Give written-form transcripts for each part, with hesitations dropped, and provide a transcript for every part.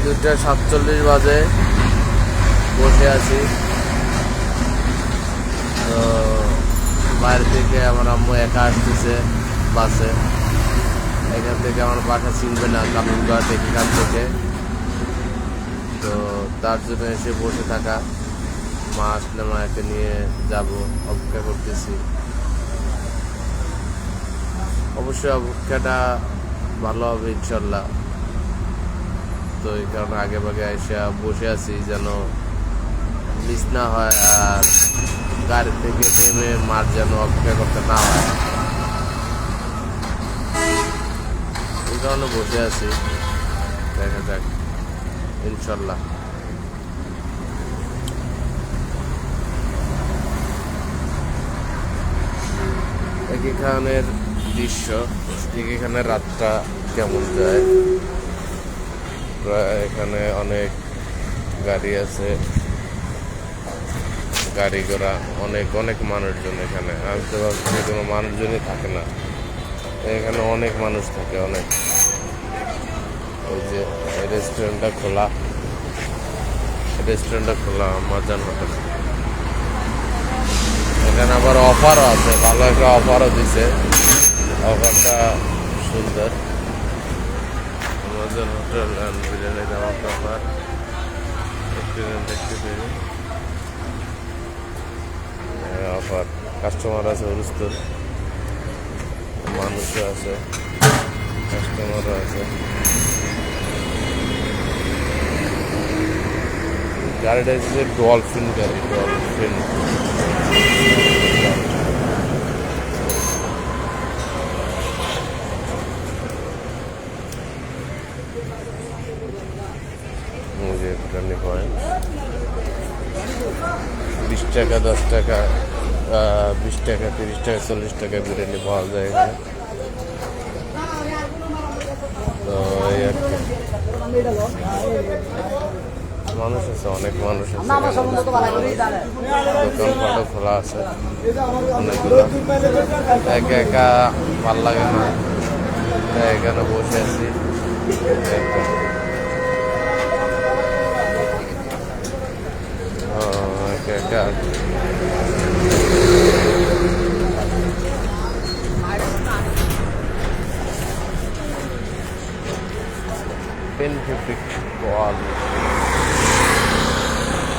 2:47 বাজে, বসে আছি। তো বাইরে থেকে আমার আম্মু একা আসতেছে বাসে। এখান থেকে আমার বাসা চিনবে না, কামিনগড় এখান থেকে। তো তার জন্য এসে বসে থাকা, মা আসলে মাকে নিয়ে যাব, অপেক্ষা করতেছি। অবশ্যই অপেক্ষাটা ভালো হবে ইনশাল্লাহ। তো এই কারণে আগে ভাগে এসে বসে আছি যেন মিস না হয়, আর গাড়ি থেকে নেমে মার যেন অপেক্ষা করতে না হয়, এই কারণে বসে আছি। দেখা যাক ইনশাল্লাহ। এখানের দৃশ্য, এখানে রাতটা কেমন যায়। এখানে অনেক গাড়ি আছে, গাড়ি ঘোড়া, অনেক অনেক মানুষজন এখানে। আমি তো ভাবছি কোনো মানুষজনই থাকে না, এখানে অনেক মানুষ থাকে, অনেক। ওই যে রেস্টুরেন্টটা খোলা, মজান হোটেল। এখানে আবার অফারও আছে, ভালো একটা অফারও দিছে, অফারটা সুন্দর। মজান হোটেল অ্যান্ড বিরিয়ানি দেওয়ার অফার দেখতে পেয়ে অফার। কাস্টমার আছে হুরুস্তুর, মানুষও আছে, কাস্টমারও আছে। গাড়িটা হচ্ছে ডলফিন গাড়ি, ডলফিন। বিরিয়ানি হয় 20 টাকা, 10 টাকা, 20 টাকা, 30 টাকা, 40 টাকা বিরিয়ানি পাওয়া যায় এখানে। তো এই আর কি, মানুষ আছে, অনেক মানুষ আছে, দোকানপাটও খোলা আছে অনেকগুলো। একা একা ভাল লাগে না, তাই এখানে বসে আছি। একা একা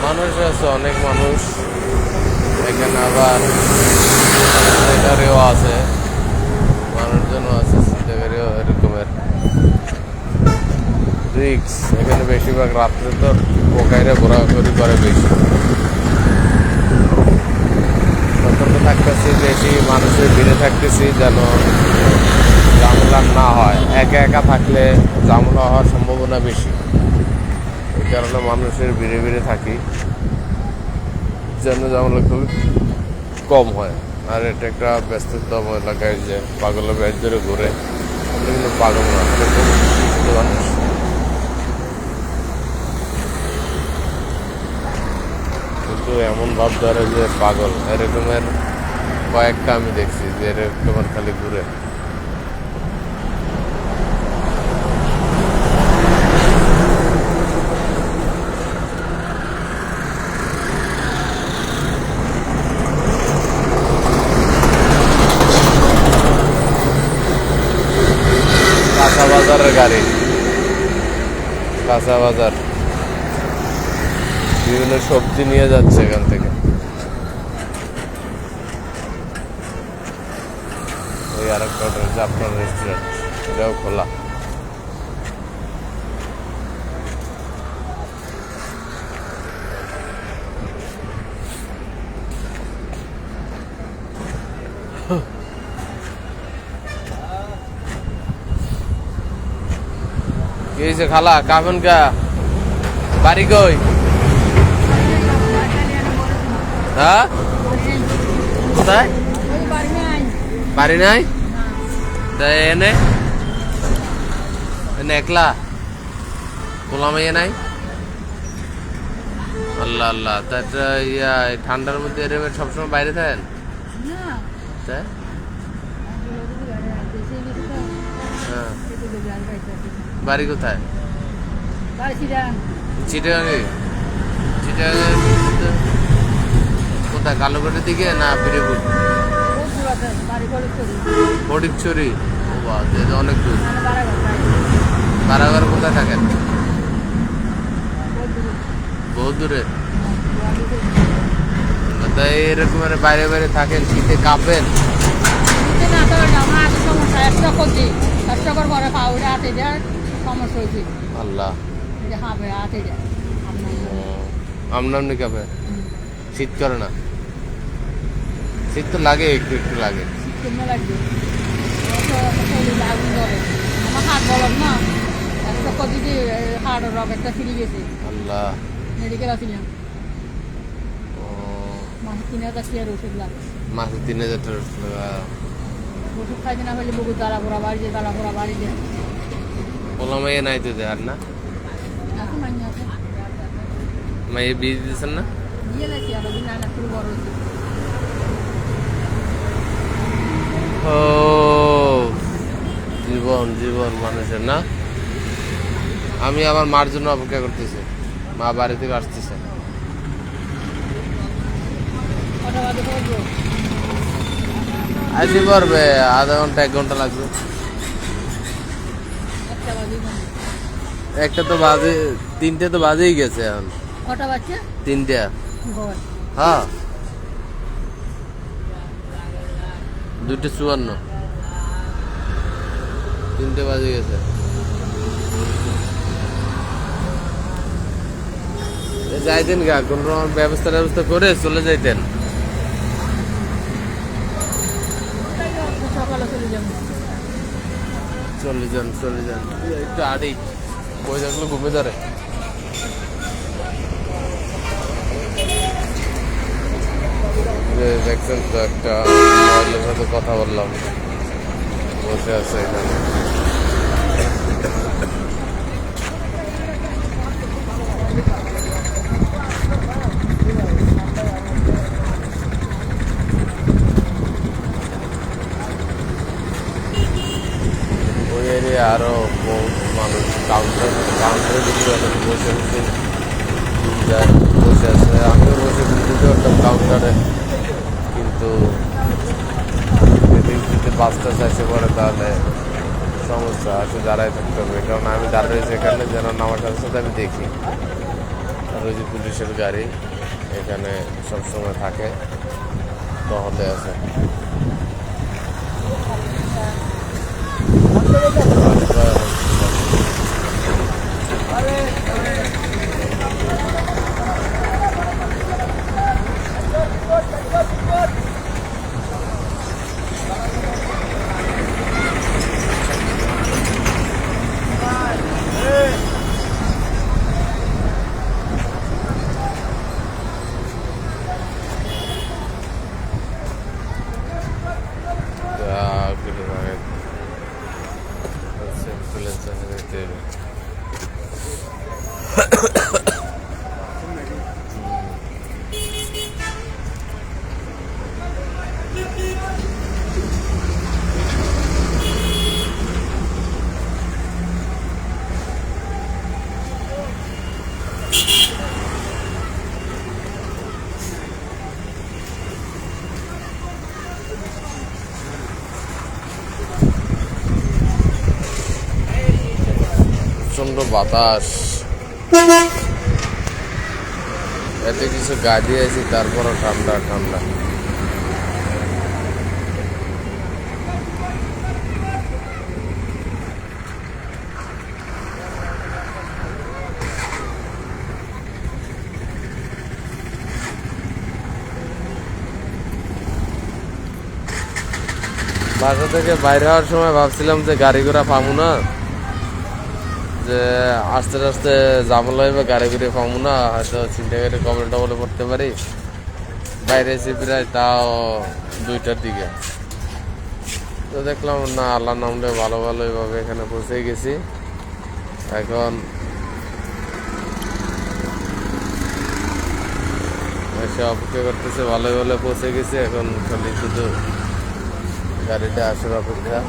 মানুষ আছে, অনেক মানুষ এখানে। আবার সিটাগাড়িও আছে, মানুষজনও আছে, সিটাগাড়িও এরকমের। রিক্স এখানে বেশিরভাগ রাত্রে তো পোকাইরা ঘোরাঘুরি করে বেশি। সতর্ক থাকতেছি, বেশি মানুষের ভিড়ে থাকতেছি যেন ঝামেলা না হয়। একা একা থাকলে ঝামেলা হওয়ার সম্ভাবনা বেশি, এই কারণে মানুষের ভিড়ে ভিড়ে থাকি যেন ঝামেলা খুব কম হয়। আর এটা একটা ব্যস্ততম এলাকায়, যে পাগলের ব্যাচ ধরে ঘুরে, কিন্তু পাগল না, মানুষ। কিন্তু এমন ভাব ধরে যে পাগল, এরকমের কয়েকটা আমি দেখছি যে এরকমের খালি ঘুরে। কাঁচা বাজারের গাড়ি, কাঁচা বাজার, বিভিন্ন সবজি নিয়ে যাচ্ছে এখান থেকে। ওই আর একটা জাফরান রেস্টুরেন্ট, এটাও খোলা। কি হয়েছে খালা, কামেন কা বাড়ি কই? হ্যাঁ, কোথায়? বাড়ি নাই? তাই এনে একলা পোলামাইয়া নাই? আল্লাহ আল্লাহ, তা ইয়া ঠান্ডার মধ্যে এরকম সবসময় বাইরে থাকেন? তাই? হ্যাঁ, বাড়ি কোথায়? চিটাগাঙে কোথায় কালোঘাটের দিকে না পিরিপুর ফটিকছড়ি? ও বাহ, অনেক দূর। কারাগার কোথায় থাকেন? বহুত দূরে। তাই এরকম বাইরে বাইরে থাকেন, শীতে কাঁপেন? আল্লাহ, আমনামনি কাঁপে? শীত করে না? শীত তো লাগে, একটু একটু লাগে। আল্লাহ, মেডিকেল আসিলাম মাসে 3,000 টাকার ওষুধ লাগে। মাসে 3,000 টাকা ওষুধ খাইতে না হলে বহুত জ্বালা পোড়া বাড়ি যায়। পোলা মাইয়া নাই তো আর না? এখন মাইনে আছে, মাইয়া বিয়ে দিতেছেন না? দিয়ে গেছি আলাদিন না একটু বড় হয়েছে। ও জীবন জীবন মানুষের না। আমি আমার মার জন্য অপেক্ষা করতেছি, মা বাড়ি থেকে আসতেছে। আসি পারবে আধা ঘন্টা 1 ঘন্টা লাগবে। একটা তো বাজে, 3টে তো বাজেই গেছে এখন। কটা বাচ্চা? 3টে। হ্যাঁ, 2:54, 3টে বাজে গেছে। যাইতেন গা, কোন রকম ব্যবস্থা করে চলে যাইতেন। চলে যান একটু আড়ি বই থাকলে ঘুমে ধরে। দেখছেন তো, একটা মহিলার সাথে কথা বললাম, বসে আছে এখানে। ওই এরিয়া আরো বহুত মানুষ কাউন্টারে বিক্রি বসে আছে। আমিও বসে বিক্রি করতাম কাউন্টারে, কিন্তু এদিক যদি 5টা 6 পরে তাহলে সমস্যা আছে, দাঁড়ায় থাকতে হবে। কারণ আমি দাঁড়িয়ে এখানে যেন নামাটার সাথে আমি দেখি। আর ওই যে পুলিশের গাড়ি এখানে সবসময় থাকে, টহলে আছে। প্রচন্ড বাতাস, এত কিছু গা দিয়েছি তারপরও ঠান্ডা ঠান্ডা। বাসা থেকে বাইরে হওয়ার সময় ভাবছিলাম যে গাড়ি ঘোড়া পাবো না, যে আস্তে আস্তে জামলা হইবে, গাড়ি ঘুরে পাবো না, হয়তো চিন্তা করে কবল টবলে পড়তে পারি। বাইরে এসে প্রায় তাও 2টার দিকে, তো দেখলাম না, আল্লাহর নামে ভালো এইভাবে এখানে পৌঁছে গেছি। এখন এসে অপেক্ষা করতেছে, ভালোই পৌঁছে গেছি। এখন খালি শুধু গাড়িটা আসার অপেক্ষা।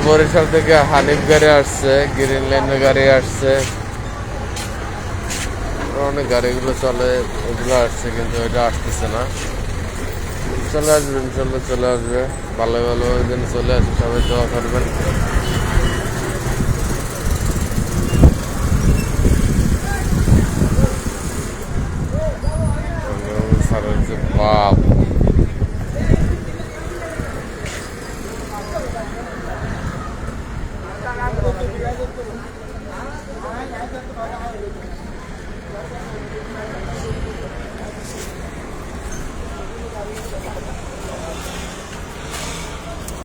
বরিশাল থেকে হানিফ গাড়ি আসছে, গ্রিন লাইনের গাড়ি আসছে, অনেক গাড়িগুলো চলে, ওগুলো আসছে, কিন্তু ওইটা আসতেছে না। চলে আসবে ইনশাল্লাহ, চলে আসবে। ভালো ভালো যেন চলে আসে, সবাই দোয়া করবেন। সারের যে বাপ,